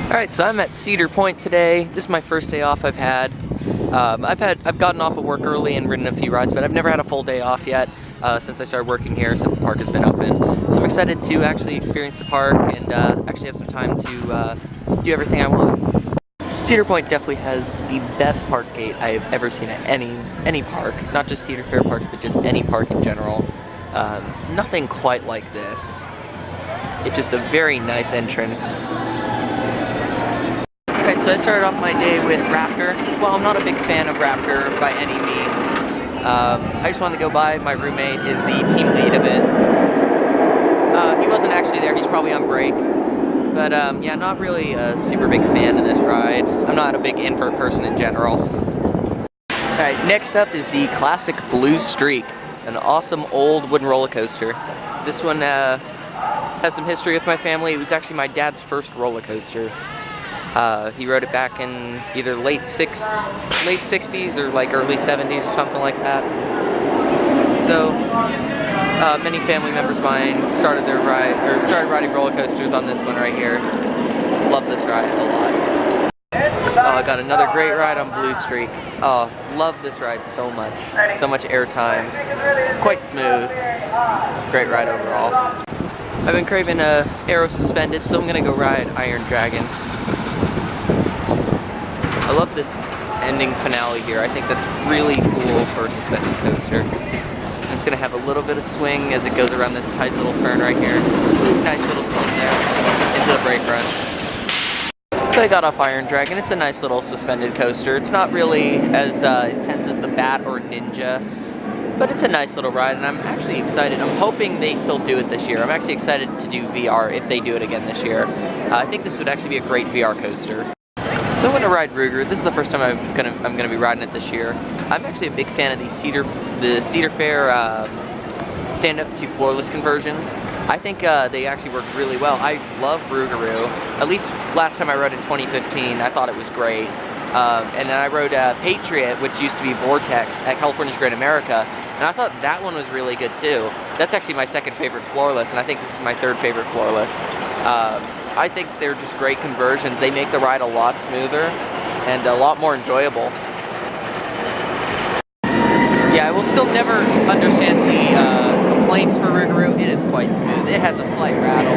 Alright, so I'm at Cedar Point today. This is my first day off I've had. I've gotten off of work early and ridden a few rides, but I've never had a full day off yet since I started working here, since the park has been open. So I'm excited to actually experience the park and actually have some time to do everything I want. Cedar Point definitely has the best park gate I've ever seen at any park, not just Cedar Fair parks, but just any park in general. Nothing quite like this. It's just a very nice entrance. Alright, so I started off my day with Raptor. Well, I'm not a big fan of Raptor by any means. I just wanted to go by. My roommate is the team lead of it. He wasn't actually there, he's probably on break. But yeah, not really a super big fan of this ride. I'm not a big invert person in general. Alright, next up is the classic Blue Streak, an awesome old wooden roller coaster. This one has some history with my family. It was actually my dad's first roller coaster. He rode it back in either late 60s or like early 70s or something like that. So many family members of mine started riding roller coasters on this one right here. Love this ride a lot. Oh, I got another great ride on Blue Streak. Oh, love this ride so much. So much airtime. Quite smooth. Great ride overall. I've been craving Aero Suspended, so I'm gonna go ride Iron Dragon. I love this ending finale here. I think that's really cool for a suspended coaster. And it's going to have a little bit of swing as it goes around this tight little turn right here. Nice little swing there into the brake run. So I got off Iron Dragon. It's a nice little suspended coaster. It's not really as intense as the Bat or Ninja, but it's a nice little ride, and I'm actually excited. I'm hoping they still do it this year. I'm actually excited to do VR if they do it again this year. I think this would actually be a great VR coaster. So I'm going to ride Rugaru. This is the first time I'm gonna be riding it this year. I'm actually a big fan of the Cedar Fair stand-up to floorless conversions. I think they actually work really well. I love Rugaru. At least last time I rode in 2015, I thought it was great. And then I rode Patriot, which used to be Vortex, at California's Great America, and I thought that one was really good too. That's actually my second favorite floorless, and I think this is my third favorite floorless. I think they're just great conversions. They make the ride a lot smoother and a lot more enjoyable. Yeah, I will still never understand the complaints for Rugaru. It is quite smooth. It has a slight rattle.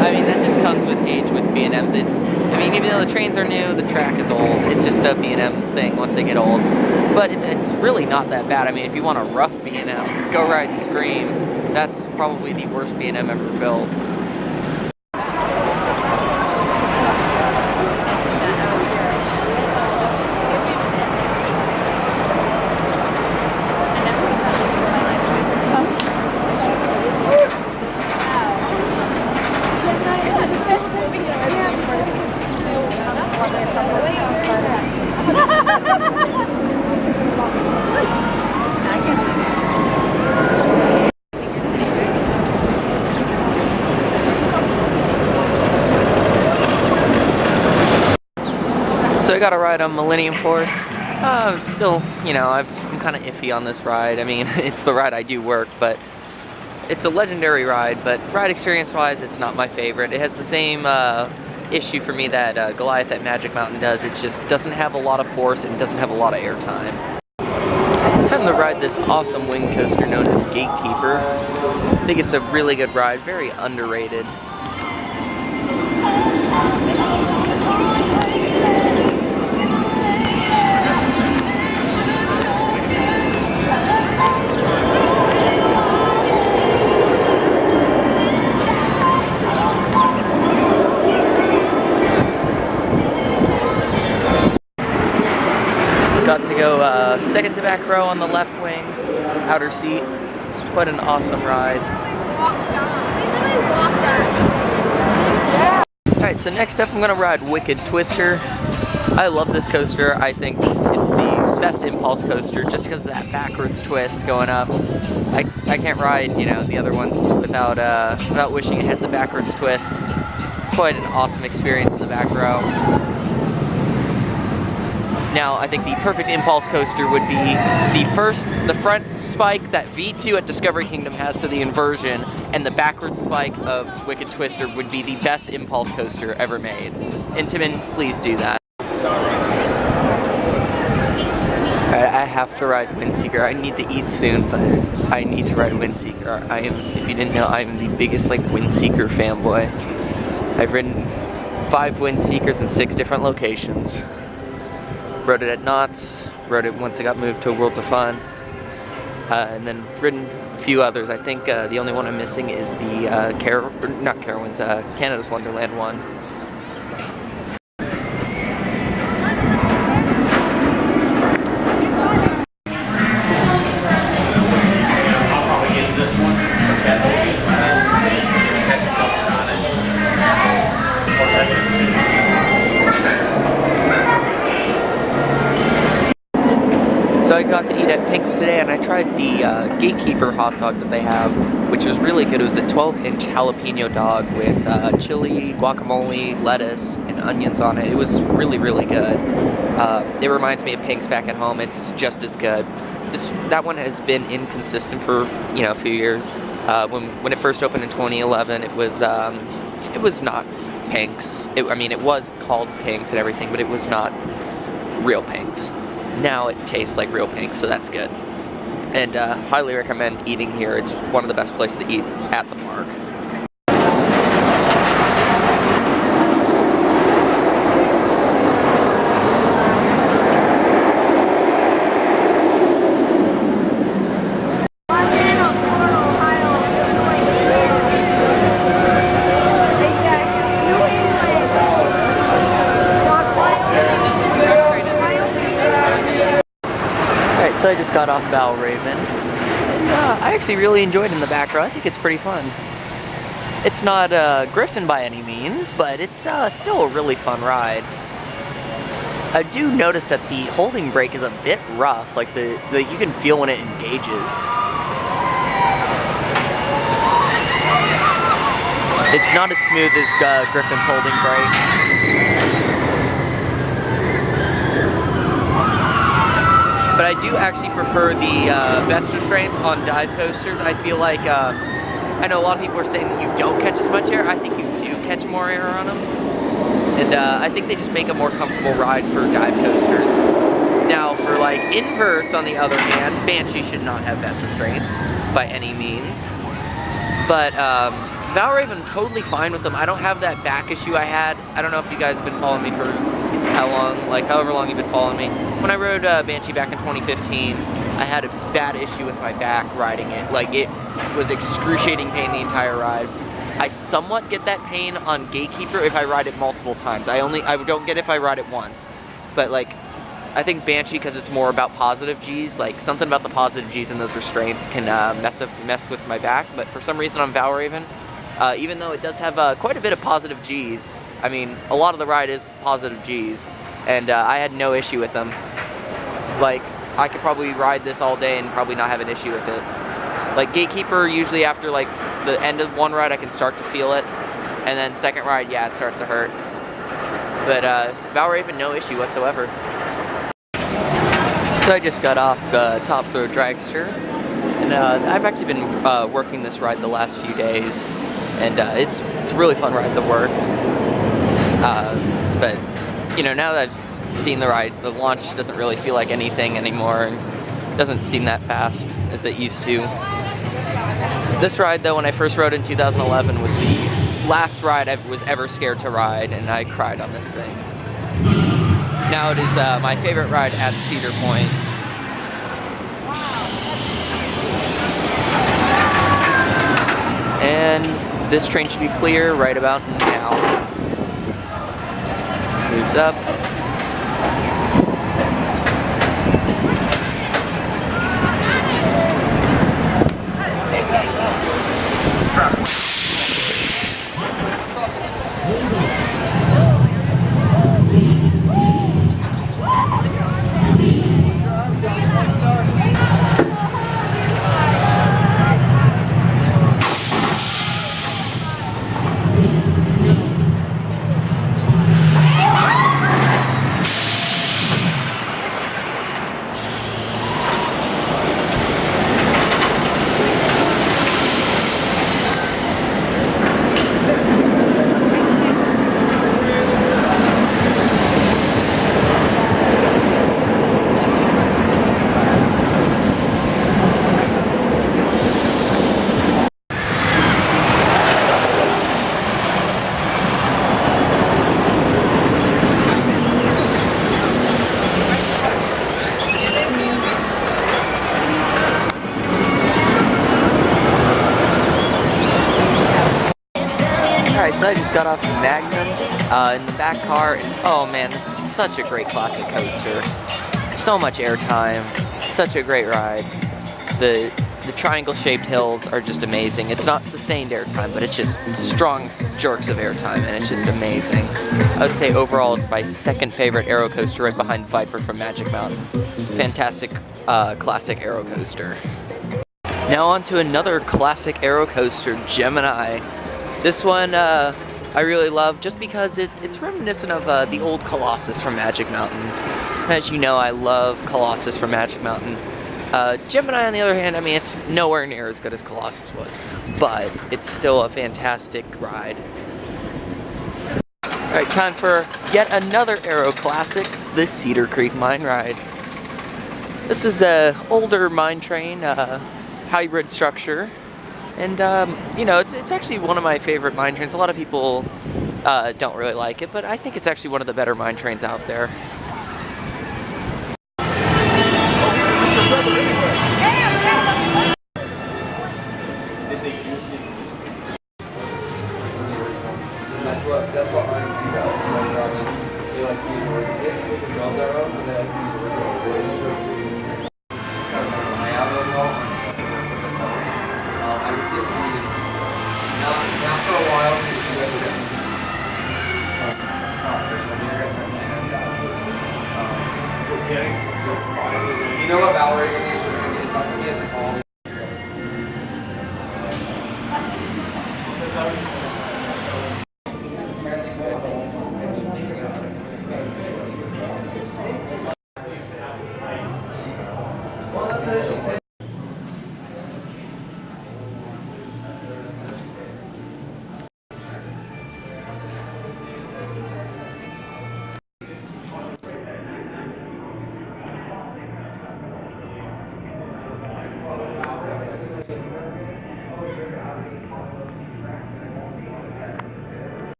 I mean, that just comes with age with B&Ms. I mean, even though the trains are new, the track is old. It's just a B&M thing once they get old. But it's really not that bad. I mean, if you want a rough B&M, go ride Scream. That's probably the worst B&M ever built. So I got a ride on Millennium Force. Still, you know, I'm kind of iffy on this ride. I mean, it's the ride I do work, but it's a legendary ride, but ride experience-wise, it's not my favorite. It has the same issue for me that Goliath at Magic Mountain does. It just doesn't have a lot of force and doesn't have a lot of airtime. Time to ride this awesome wing coaster known as Gatekeeper. I think it's a really good ride, very underrated. Got to go second to back row on the left wing, outer seat. Quite an awesome ride. Alright, so next up I'm going to ride Wicked Twister. I love this coaster. I think it's the best impulse coaster just because of that backwards twist going up. I can't ride, you know, the other ones without wishing it had the backwards twist. It's quite an awesome experience in the back row. Now, I think the perfect impulse coaster would be the front spike that V2 at Discovery Kingdom has to the inversion, and the backward spike of Wicked Twister would be the best impulse coaster ever made. Intamin, please do that. I have to ride Windseeker. I need to eat soon, but I need to ride Windseeker. If you didn't know, I am the biggest Windseeker fanboy. I've ridden 5 Windseekers in 6 different locations. Rode it at Knott's, rode it once it got moved to Worlds of Fun, and then ridden a few others. I think the only one I'm missing is the Canada's Wonderland one. So I got to eat at Pink's today, and I tried the Gatekeeper hot dog that they have, which was really good. It was a 12-inch jalapeno dog with chili, guacamole, lettuce, and onions on it. It was really, really good. It reminds me of Pink's back at home. It's just as good. That one has been inconsistent for a few years. When it first opened in 2011, it was not Pink's. It was called Pink's and everything, but it was not real Pink's. Now it tastes like real Pink's, so that's good. And highly recommend eating here. It's one of the best places to eat at the park. So I just got off Valraven, and I actually really enjoyed it in the back row. I think it's pretty fun. It's not Griffin by any means, but it's still a really fun ride. I do notice that the holding brake is a bit rough, you can feel when it engages. It's not as smooth as Griffin's holding brake. But I do actually prefer the vest restraints on dive coasters. I feel like, I know a lot of people are saying that you don't catch as much air. I think you do catch more air on them. And I think they just make a more comfortable ride for dive coasters. Now for inverts, on the other hand, Banshee should not have vest restraints by any means. But Valraven, totally fine with them. I don't have that back issue I had. I don't know if you guys have been following me for how long, however long you've been following me. When I rode Banshee back in 2015, I had a bad issue with my back riding it. It was excruciating pain the entire ride. I somewhat get that pain on Gatekeeper if I ride it multiple times. I don't get it if I ride it once. But I think Banshee, because it's more about positive G's, something about the positive G's and those restraints can mess with my back. But for some reason on Valraven, even though it does have quite a bit of positive G's, a lot of the ride is positive G's, and I had no issue with them. I could probably ride this all day and probably not have an issue with it. Gatekeeper, usually after the end of one ride I can start to feel it, and then second ride, yeah, it starts to hurt. But Valraven, no issue whatsoever. So I just got off Top Thrill Dragster, and I've actually been working this ride the last few days, and it's a really fun ride to work. But now that I've seen the ride, the launch doesn't really feel like anything anymore, and doesn't seem that fast as it used to. This ride, though, when I first rode in 2011, was the last ride I was ever scared to ride, and I cried on this thing. Now it is my favorite ride at Cedar Point. And this train should be clear right about now. Moves up. So I just got off the Magnum in the back car. Oh man, this is such a great classic coaster. So much airtime, such a great ride. The triangle-shaped hills are just amazing. It's not sustained airtime, but it's just strong jerks of airtime, and it's just amazing. I would say overall it's my second favorite aero coaster, right behind Viper from Magic Mountain. Fantastic classic aero coaster. Now on to another classic aero coaster, Gemini. This one I really love just because it's reminiscent of the old Colossus from Magic Mountain. As you know, I love Colossus from Magic Mountain. Gemini, on the other hand, I mean, it's nowhere near as good as Colossus was, but it's still a fantastic ride. Alright, time for yet another aero classic, the Cedar Creek Mine Ride. This is an older mine train, hybrid structure, and you know, it's actually one of my favorite mine trains. A lot of people don't really like it, but I think it's actually one of the better mine trains out there. That's what RMC does. They like to use original. They draw their own, and they like to use original. It's just kind of a layout of it all. I would say not for a while. You know what Valerie is? It's not against all.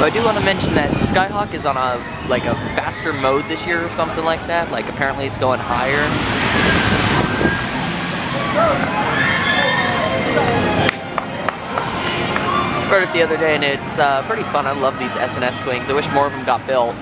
I do want to mention that Skyhawk is on a faster mode this year or something like that. Like apparently it's going higher. Rode it the other day and it's pretty fun. I love these S&S swings. I wish more of them got built.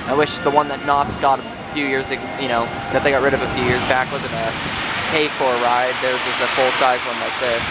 I wish the one that Knott's got a few years ago, you know, that they got rid of a few years back wasn't a pay-for ride. Theirs is a full-size one like this.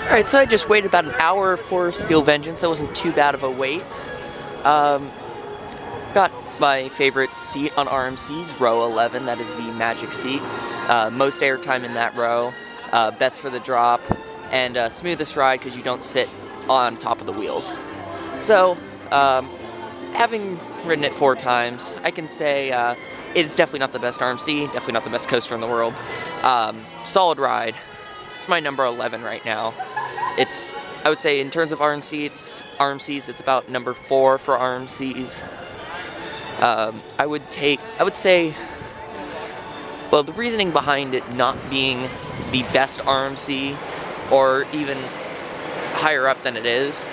Alright, so I just waited about an hour for Steel Vengeance. That wasn't too bad of a wait. Got my favorite seat on RMC's, row 11. That is the magic seat. Most airtime in that row. Best for the drop. And smoothest ride because you don't sit on top of the wheels. So, having ridden it 4 times, I can say it's definitely not the best RMC. Definitely not the best coaster in the world. Solid ride. It's my number 11 right now. I would say in terms of RMCs, it's about number 4 for RMCs. I would say, well, the reasoning behind it not being the best RMC, or even higher up than it is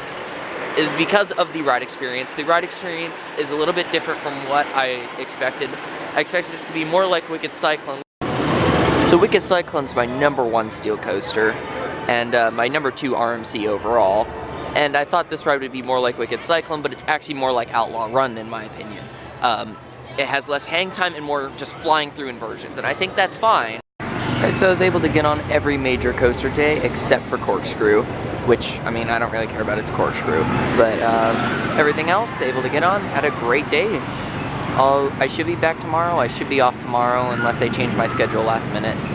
is because of the ride experience. The ride experience is a little bit different from what I expected. I expected it to be more like Wicked Cyclone. So Wicked Cyclone's my #1 steel coaster, and my #2 RMC overall. And I thought this ride would be more like Wicked Cyclone, but it's actually more like Outlaw Run in my opinion. It has less hang time and more just flying through inversions, and I think that's fine. Right, so I was able to get on every major coaster today except for Corkscrew, which, I mean, I don't really care about its Corkscrew, but everything else, able to get on, had a great day. I should be back tomorrow. I should be off tomorrow unless they change my schedule last minute.